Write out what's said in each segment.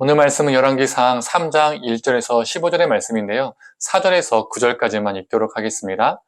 오늘 말씀은 열왕기상 3장 1절에서 15절의 말씀인데요. 4절에서 9절까지만 읽도록 하겠습니다.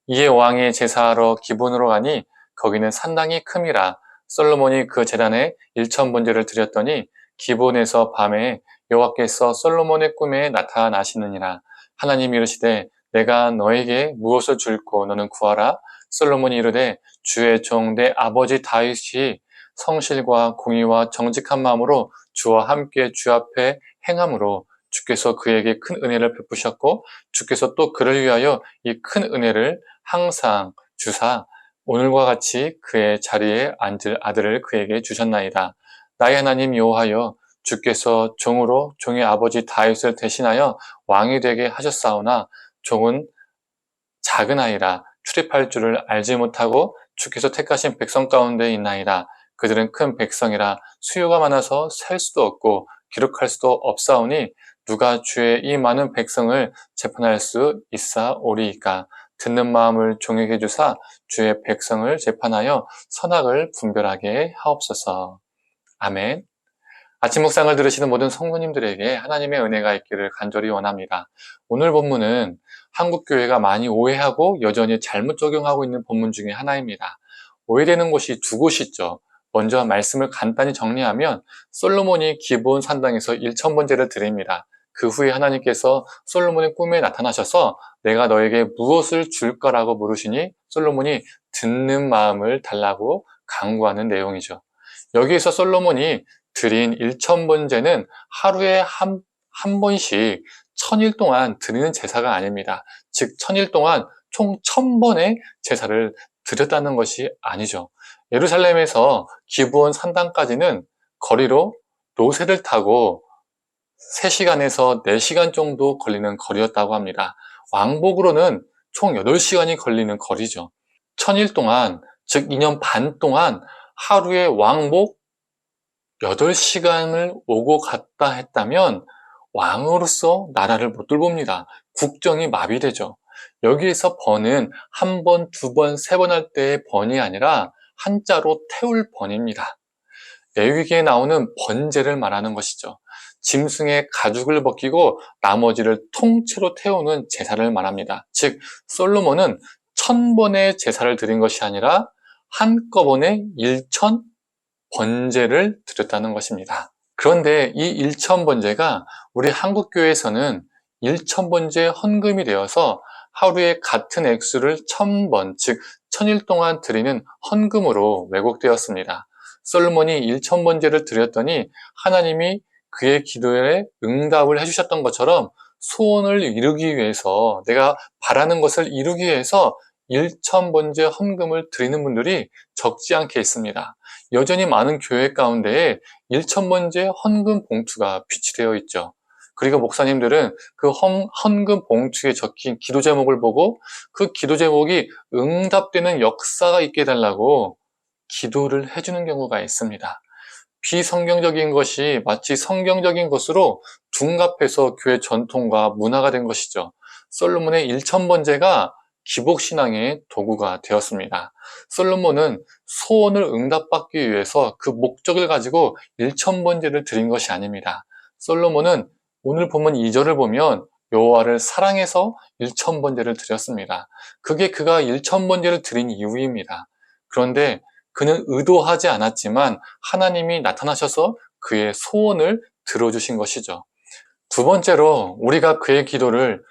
이에 왕이 제사하러 기브온으로 가니 거기는 산당이 큼이라. 솔로몬이 그 제단에 일천번제를 드렸더니 기브온에서 밤에 여호와께서 솔로몬의 꿈에 나타나시느니라. 하나님이 이르시되 내가 너에게 무엇을 줄고 너는 구하라. 솔로몬이 이르되 주의 종 내 아버지 다윗이 성실과 공의와 정직한 마음으로 주와 함께 주 앞에 행함으로 주께서 그에게 큰 은혜를 베푸셨고 주께서 또 그를 위하여 이 큰 은혜를 항상 주사 오늘과 같이 그의 자리에 앉을 아들을 그에게 주셨나이다. 나의 하나님 여호와여 주께서 종으로 종의 아버지 다윗을 대신하여 왕이 되게 하셨사오나 종은 작은 아이라 출입할 줄을 알지 못하고 주께서 택하신 백성 가운데 있나이다. 그들은 큰 백성이라 수요가 많아서 셀 수도 없고 기록할 수도 없사오니 누가 주의 이 많은 백성을 재판할 수 있사오리이까. 듣는 마음을 종에게 주사 주의 백성을 재판하여 선악을 분별하게 하옵소서. 아멘. 아침 묵상을 들으시는 모든 성도님들에게 하나님의 은혜가 있기를 간절히 원합니다. 오늘 본문은 한국교회가 많이 오해하고 여전히 잘못 적용하고 있는 본문 중에 하나입니다. 오해되는 곳이 두 곳이 있죠. 먼저 말씀을 간단히 정리하면 솔로몬이 기브온 산당에서 일천번제를 드립니다. 그 후에 하나님께서 솔로몬의 꿈에 나타나셔서 내가 너에게 무엇을 줄 거라고 물으시니 솔로몬이 듣는 마음을 달라고 간구하는 내용이죠. 여기에서 솔로몬이 드린 일천번제는 하루에 한 번씩 1000일 동안 드리는 제사가 아닙니다. 즉 1000일 동안 총 1000번의 제사를 드렸다는 것이 아니죠. 예루살렘에서 기브온 산당까지는 거리로 로새를 타고 3시간에서 4시간 정도 걸리는 거리였다고 합니다. 왕복으로는 총 8시간이 걸리는 거리죠. 1000일 동안, 즉 2년 반 동안 하루에 왕복 8시간을 오고 갔다 했다면 왕으로서 나라를 못 돌봅니다. 국정이 마비되죠. 여기에서 번은 한 번, 두 번, 세 번 할 때의 번이 아니라 한자로 태울 번입니다. 레위기에 나오는 번제를 말하는 것이죠. 짐승의 가죽을 벗기고 나머지를 통째로 태우는 제사를 말합니다. 즉 솔로몬은 1000번의 제사를 드린 것이 아니라 한꺼번에 1000 번제를 드렸다는 것입니다. 그런데 이 1000번제가 우리 한국교회에서는 1000번제 헌금이 되어서 하루에 같은 액수를 1000번, 즉 1000일 동안 드리는 헌금으로 왜곡되었습니다. 솔로몬이 1000번제를 드렸더니 하나님이 그의 기도에 응답을 해주셨던 것처럼 소원을 이루기 위해서, 내가 바라는 것을 이루기 위해서 1000번제 헌금을 드리는 분들이 적지 않게 있습니다. 여전히 많은 교회 가운데에 1000번제 헌금 봉투가 비치되어 있죠. 그리고 목사님들은 그 헌금 봉투에 적힌 기도 제목을 보고 그 기도 제목이 응답되는 역사가 있게 해달라고 기도를 해주는 경우가 있습니다. 비성경적인 것이 마치 성경적인 것으로 둔갑해서 교회 전통과 문화가 된 것이죠. 솔로몬의 1000번제가 기복신앙의 도구가 되었습니다. 솔로몬은 소원을 응답받기 위해서 그 목적을 가지고 1000번제를 드린 것이 아닙니다. 솔로몬은 오늘 본문 2절을 보면 여호와를 사랑해서 1000번제를 드렸습니다. 그게 그가 1000번제를 드린 이유입니다. 그런데 그는 의도하지 않았지만 하나님이 나타나셔서 그의 소원을 들어주신 것이죠. 두 번째로 우리가 그의 기도를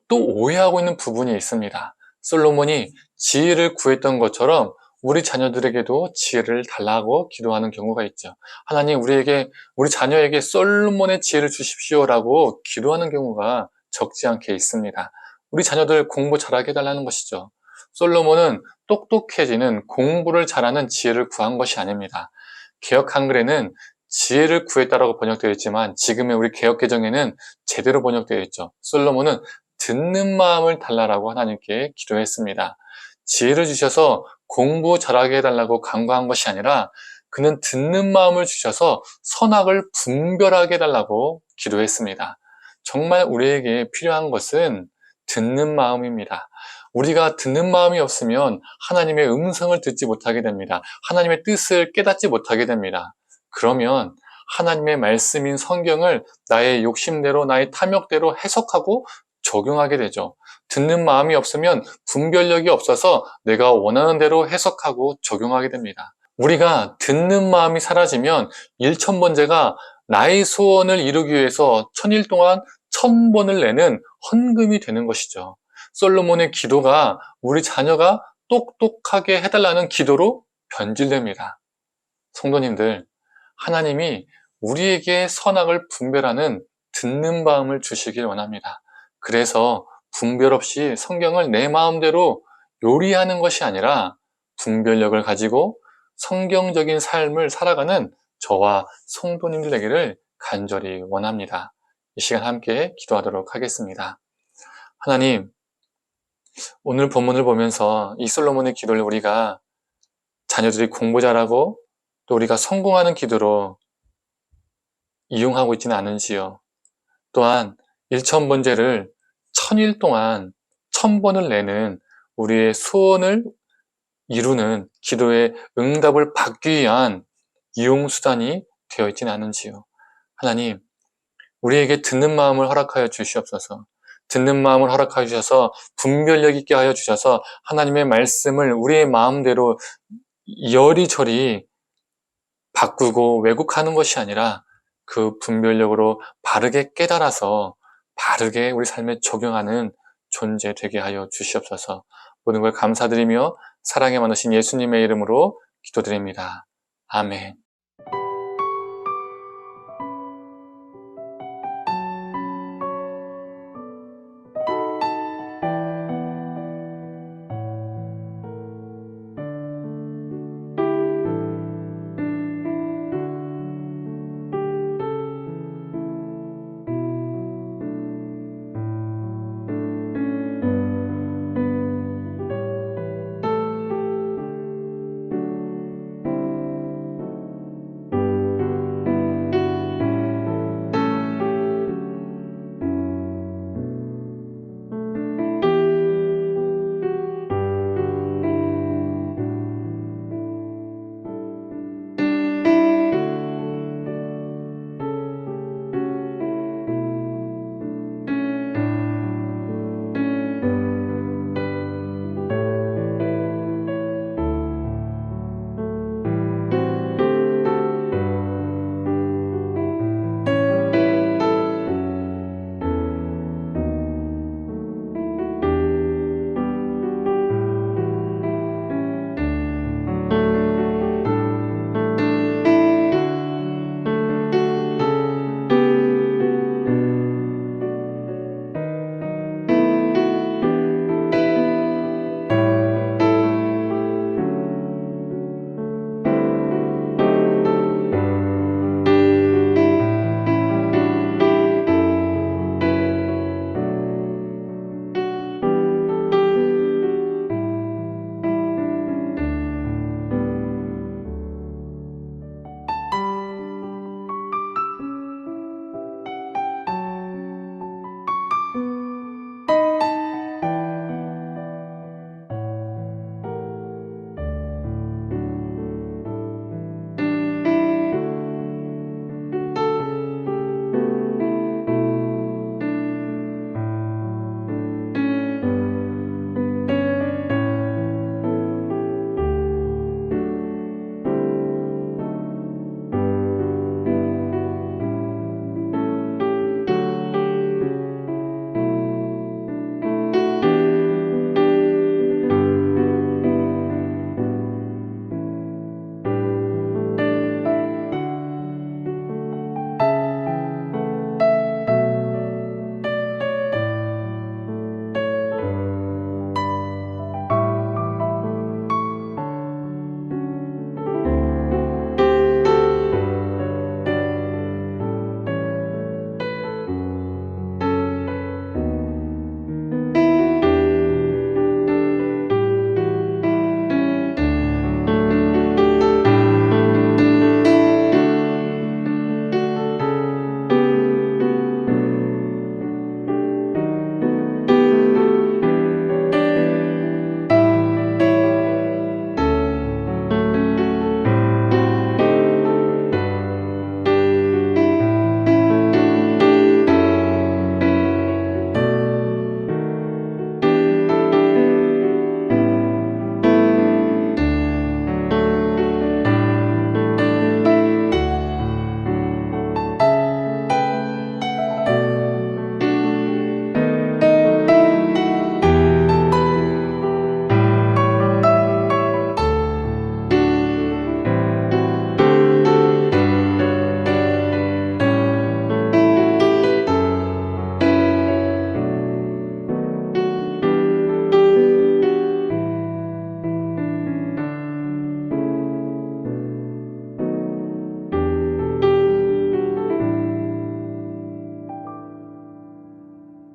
또 오해하고 있는 부분이 있습니다. 솔로몬이 지혜를 구했던 것처럼 우리 자녀들에게도 지혜를 달라고 기도하는 경우가 있죠. 하나님 우리 자녀에게 솔로몬의 지혜를 주십시오라고 기도하는 경우가 적지 않게 있습니다. 우리 자녀들 공부 잘하게 해달라는 것이죠. 솔로몬은 똑똑해지는 공부를 잘하는 지혜를 구한 것이 아닙니다. 개역 한글에는 지혜를 구했다라고 번역되어 있지만 지금의 우리 개역 개정에는 제대로 번역되어 있죠. 솔로몬은 듣는 마음을 달라라고 하나님께 기도했습니다. 지혜를 주셔서 공부 잘하게 해달라고 간구한 것이 아니라 그는 듣는 마음을 주셔서 선악을 분별하게 해달라고 기도했습니다. 정말 우리에게 필요한 것은 듣는 마음입니다. 우리가 듣는 마음이 없으면 하나님의 음성을 듣지 못하게 됩니다. 하나님의 뜻을 깨닫지 못하게 됩니다. 그러면 하나님의 말씀인 성경을 나의 욕심대로, 나의 탐욕대로 해석하고 적용하게 되죠. 듣는 마음이 없으면 분별력이 없어서 내가 원하는 대로 해석하고 적용하게 됩니다. 우리가 듣는 마음이 사라지면 일천번제가 나의 소원을 이루기 위해서 천일 동안 1000번을 내는 헌금이 되는 것이죠. 솔로몬의 기도가 우리 자녀가 똑똑하게 해달라는 기도로 변질됩니다. 성도님들, 하나님이 우리에게 선악을 분별하는 듣는 마음을 주시길 원합니다. 그래서 분별 없이 성경을 내 마음대로 요리하는 것이 아니라 분별력을 가지고 성경적인 삶을 살아가는 저와 성도님들 되기를 간절히 원합니다. 이 시간 함께 기도하도록 하겠습니다. 하나님, 오늘 본문을 보면서 이 솔로몬의 기도를 우리가 자녀들이 공부 잘하고 또 우리가 성공하는 기도로 이용하고 있지는 않은지요. 또한 1000번제를 1000일 동안 1000번을 내는 우리의 소원을 이루는 기도의 응답을 받기 위한 이용수단이 되어 있지는 않은지요. 하나님, 우리에게 듣는 마음을 허락하여 주시옵소서. 듣는 마음을 허락하여 주셔서 분별력 있게 하여 주셔서 하나님의 말씀을 우리의 마음대로 여리저리 바꾸고 왜곡하는 것이 아니라 그 분별력으로 바르게 깨달아서 바르게 우리 삶에 적용하는 존재 되게 하여 주시옵소서. 모든 걸 감사드리며 사랑에 많으신 예수님의 이름으로 기도드립니다. 아멘.